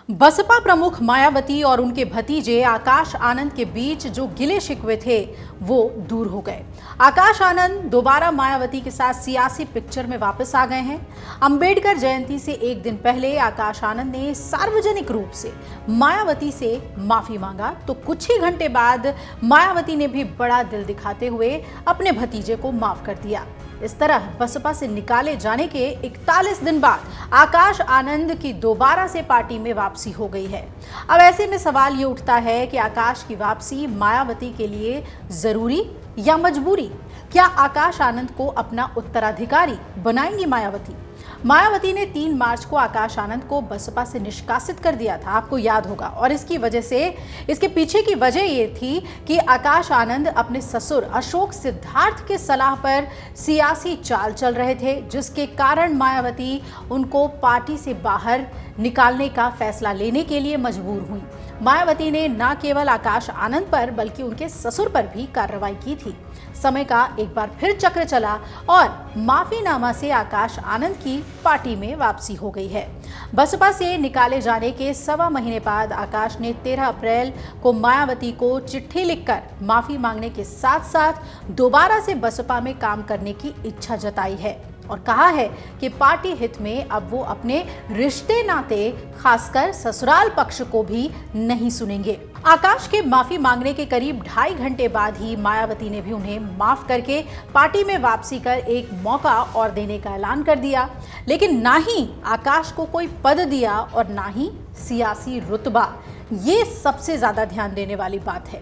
बसपा प्रमुख मायावती और उनके भतीजे आकाश आनंद के बीच जो गिले शिकवे थे वो दूर हो गए। आकाश आनंद दोबारा मायावती के साथ सियासी पिक्चर में वापस आ गए हैं। अंबेडकर जयंती से एक दिन पहले आकाश आनंद ने सार्वजनिक रूप से मायावती से माफी मांगा, तो कुछ ही घंटे बाद मायावती ने भी बड़ा दिल दिखाते हुए अपने भतीजे को माफ कर दिया। इस तरह बसपा से निकाले जाने के 41 दिन बाद आकाश आनंद की दोबारा से पार्टी में वापसी हो गई है। अब ऐसे में सवाल ये उठता है कि आकाश की वापसी मायावती के लिए जरूरी या मजबूरी? क्या आकाश आनंद को अपना उत्तराधिकारी बनाएंगी मायावती? मायावती ने 3 मार्च को आकाश आनंद को बसपा से निष्कासित कर दिया था, आपको याद होगा। और इसके पीछे की वजह ये थी कि आकाश आनंद अपने ससुर अशोक सिद्धार्थ के सलाह पर सियासी चाल चल रहे थे, जिसके कारण मायावती उनको पार्टी से बाहर निकालने का फैसला लेने के लिए मजबूर हुई। मायावती ने न केवल आकाश आनंद पर बल्कि उनके ससुर पर भी कार्रवाई की थी। समय का एक बार फिर चक्र चला और माफीनामा से आकाश आनंद की पार्टी में वापसी हो गई है। बसपा से निकाले जाने के 1.25 महीने बाद आकाश ने 13 अप्रैल को मायावती को चिट्ठी लिखकर माफी मांगने के साथ साथ दोबारा से बसपा में काम करने की इच्छा जताई है और कहा है कि पार्टी हित में अब वो अपने रिश्ते नाते खासकर ससुराल पक्ष को भी नहीं सुनेंगे। आकाश के माफी मांगने के करीब 2.5 घंटे बाद ही मायावती ने भी उन्हें माफ करके पार्टी में वापसी कर एक मौका और देने का ऐलान कर दिया, लेकिन ना ही आकाश को कोई पद दिया और ना ही सियासी रुतबा। ये सबसे ज्यादा ध्यान देने वाली बात है।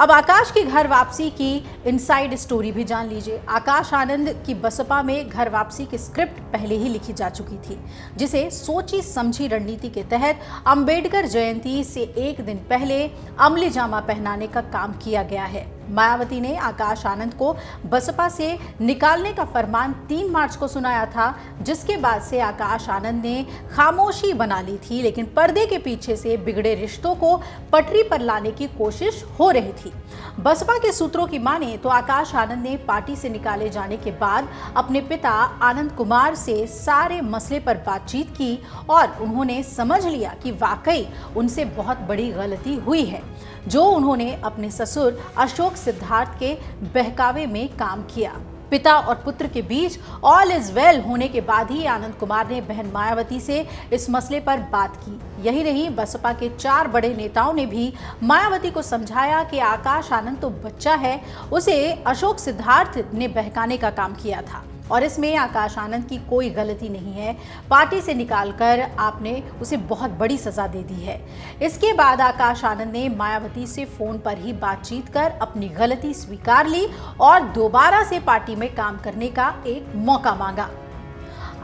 अब आकाश की घर वापसी की इनसाइड स्टोरी भी जान लीजिए। आकाश आनंद की बसपा में घर वापसी की स्क्रिप्ट पहले ही लिखी जा चुकी थी, जिसे सोची समझी रणनीति के तहत अंबेडकर जयंती से एक दिन पहले अमली जामा पहनाने का काम किया गया है। मायावती ने आकाश आनंद को बसपा से निकालने का फरमान 3 मार्च को सुनाया था, जिसके बाद से आकाश आनंद ने खामोशी बना ली थी, लेकिन पर्दे के पीछे से बिगड़े रिश्तों को पटरी पर लाने की कोशिश हो रही थी। बसपा के सूत्रों की माने तो आकाश आनंद ने पार्टी से निकाले जाने के बाद अपने पिता आनंद कुमार से सारे मसले पर बातचीत की और उन्होंने समझ लिया कि वाकई उनसे बहुत बड़ी गलती हुई है, जो उन्होंने अपने ससुर अशोक सिद्धार्थ के बहकावे में काम किया। पिता और पुत्र के बीच ऑल इज वेल होने के बाद ही आनंद कुमार ने बहन मायावती से इस मसले पर बात की। यही नहीं, बसपा के 4 बड़े नेताओं ने भी मायावती को समझाया कि आकाश आनंद तो बच्चा है, उसे अशोक सिद्धार्थ ने बहकाने का काम किया था और इसमें आकाश आनंद की कोई गलती नहीं है। पार्टी से निकालकर आपने उसे बहुत बड़ी सजा दे दी है। इसके बाद आकाश आनंद ने मायावती से फोन पर ही बातचीत कर अपनी गलती स्वीकार ली और दोबारा से पार्टी में काम करने का एक मौका मांगा।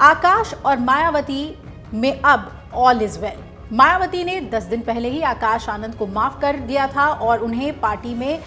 आकाश और मायावती में अब ऑल इज वेल। मायावती ने 10 दिन पहले ही आकाश आनंद को माफ कर दिया था और उन्हें पार्टी में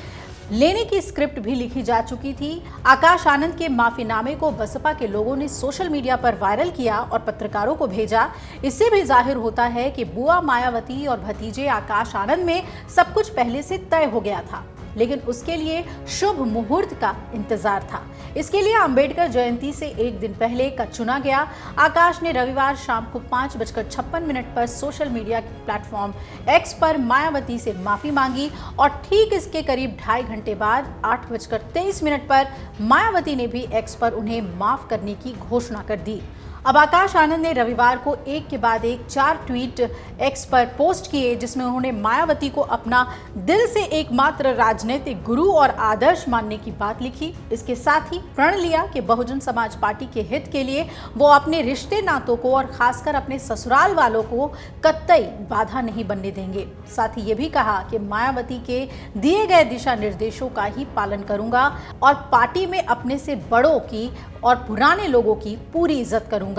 लेने की स्क्रिप्ट भी लिखी जा चुकी थी। आकाश आनंद के माफीनामे को बसपा के लोगों ने सोशल मीडिया पर वायरल किया और पत्रकारों को भेजा। इससे भी जाहिर होता है कि बुआ मायावती और भतीजे आकाश आनंद में सब कुछ पहले से तय हो गया था, लेकिन उसके लिए शुभ मुहूर्त का इंतजार था। इसके लिए अंबेडकर जयंती से एक दिन पहले का चुना गया। आकाश ने रविवार शाम को 5:56 पर सोशल मीडिया प्लेटफॉर्म एक्स पर मायावती से माफी मांगी और ठीक इसके करीब 2.5 घंटे बाद 8:23 पर मायावती ने भी एक्स पर उन्हें माफ करने की घोषणा कर दी। अब आकाश आनंद ने रविवार को एक के बाद एक 4 ट्वीट एक्स पर पोस्ट किए, जिसमें उन्होंने मायावती को अपना दिल से एकमात्र राजनीतिक गुरु और आदर्श मानने की बात लिखी। इसके साथ ही प्रण लिया कि बहुजन समाज पार्टी के हित के लिए वो अपने रिश्ते नातों को और खासकर अपने ससुराल वालों को कतई बाधा नहीं बनने देंगे। साथ ही ये भी कहा कि मायावती के दिए गए दिशा निर्देशों का ही पालन करूंगा और पार्टी में अपने से बड़ों की और पुराने लोगों की पूरी इज्जत करूंगा।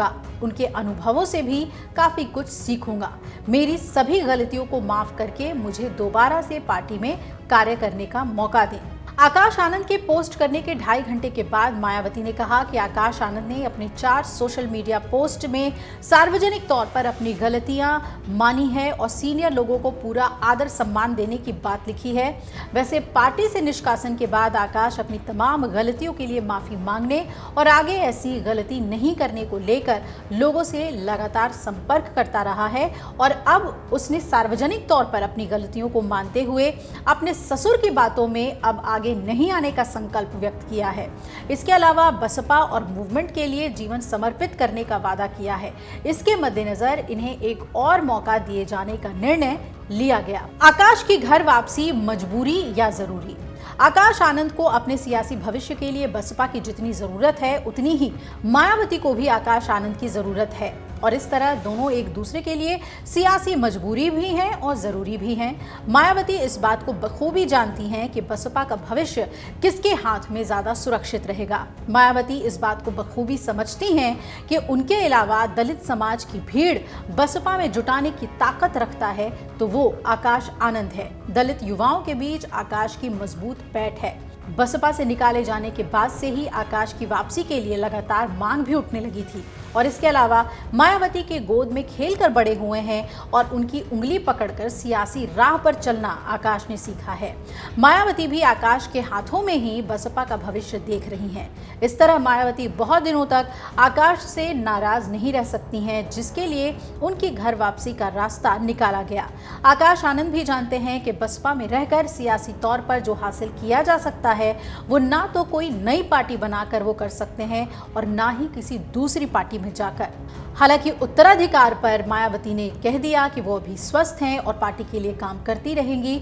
उनके अनुभवों से भी काफी कुछ सीखूंगा। मेरी सभी गलतियों को माफ करके मुझे दोबारा से पार्टी में कार्य करने का मौका दें। आकाश आनंद के पोस्ट करने के 2.5 घंटे के बाद मायावती ने कहा कि आकाश आनंद ने अपने 4 सोशल मीडिया पोस्ट में सार्वजनिक तौर पर अपनी गलतियां मानी है और सीनियर लोगों को पूरा आदर सम्मान देने की बात लिखी है। वैसे पार्टी से निष्कासन के बाद आकाश अपनी तमाम गलतियों के लिए माफी मांगने और आगे ऐसी गलती नहीं करने को लेकर लोगों से लगातार संपर्क करता रहा है और अब उसने सार्वजनिक तौर पर अपनी गलतियों को मानते हुए अपने ससुर की बातों में अब आगे नहीं आने का संकल्प व्यक्त किया है। इसके अलावा बसपा और मूवमेंट के लिए जीवन समर्पित करने का वादा किया है। इसके मद्देनजर इन्हें एक और मौका दिए जाने का निर्णय लिया गया। आकाश की घर वापसी मजबूरी या जरूरी? आकाश आनंद को अपने सियासी भविष्य के लिए बसपा की जितनी जरूरत है उतनी ही मायावती को भी आकाश आनंद की जरूरत है और इस तरह दोनों एक दूसरे के लिए सियासी मजबूरी भी हैं और जरूरी भी हैं। मायावती इस बात को बखूबी जानती हैं कि बसपा का भविष्य किसके हाथ में ज्यादा सुरक्षित रहेगा। मायावती इस बात को बखूबी समझती हैं कि उनके अलावा दलित समाज की भीड़ बसपा में जुटाने की ताकत रखता है तो वो आकाश आनंद है। दलित युवाओं के बीच आकाश की मजबूत पैठ है। बसपा से निकाले जाने के बाद से ही आकाश की वापसी के लिए लगातार मांग भी उठने लगी थी और इसके अलावा मायावती के गोद में खेलकर बड़े हुए हैं और उनकी उंगली पकड़कर सियासी राह पर चलना आकाश ने सीखा है। मायावती भी आकाश के हाथों में ही बसपा का भविष्य देख रही हैं। इस तरह मायावती बहुत दिनों तक आकाश से नाराज नहीं रह सकती हैं, जिसके लिए उनकी घर वापसी का रास्ता निकाला गया। आकाश आनंद भी जानते हैं कि बसपा में रहकर सियासी तौर पर जो हासिल किया जा सकता है वो ना तो कोई नई पार्टी बनाकर वो कर सकते हैं और ना ही किसी दूसरी पार्टी में जाकर। हालांकि उत्तराधिकार पर मायावती ने कह दिया कि वो अभी स्वस्थ हैं और पार्टी के लिए काम करती रहेंगी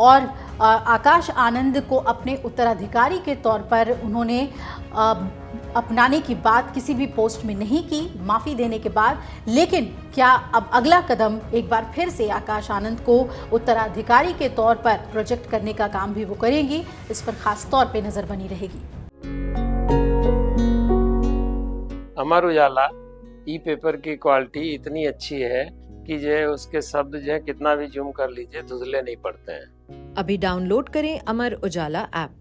और आकाश आनंद को अपने उत्तराधिकारी के तौर पर उन्होंने अपनाने की बात किसी भी पोस्ट में नहीं की माफी देने के बाद। लेकिन क्या अब अगला कदम एक बार फिर से आकाश आनंद को उत्तराधिकारी के तौर पर प्रोजेक्ट करने का काम भी वो करेंगी, इस पर खास तौर पे नजर बनी रहेगी। अमर उजाला ई पेपर की क्वालिटी इतनी अच्छी है कि जो उसके शब्द जो है कितना भी जूम कर लीजिए धुंधले नहीं पड़ते हैं। अभी डाउनलोड करें अमर उजाला ऐप।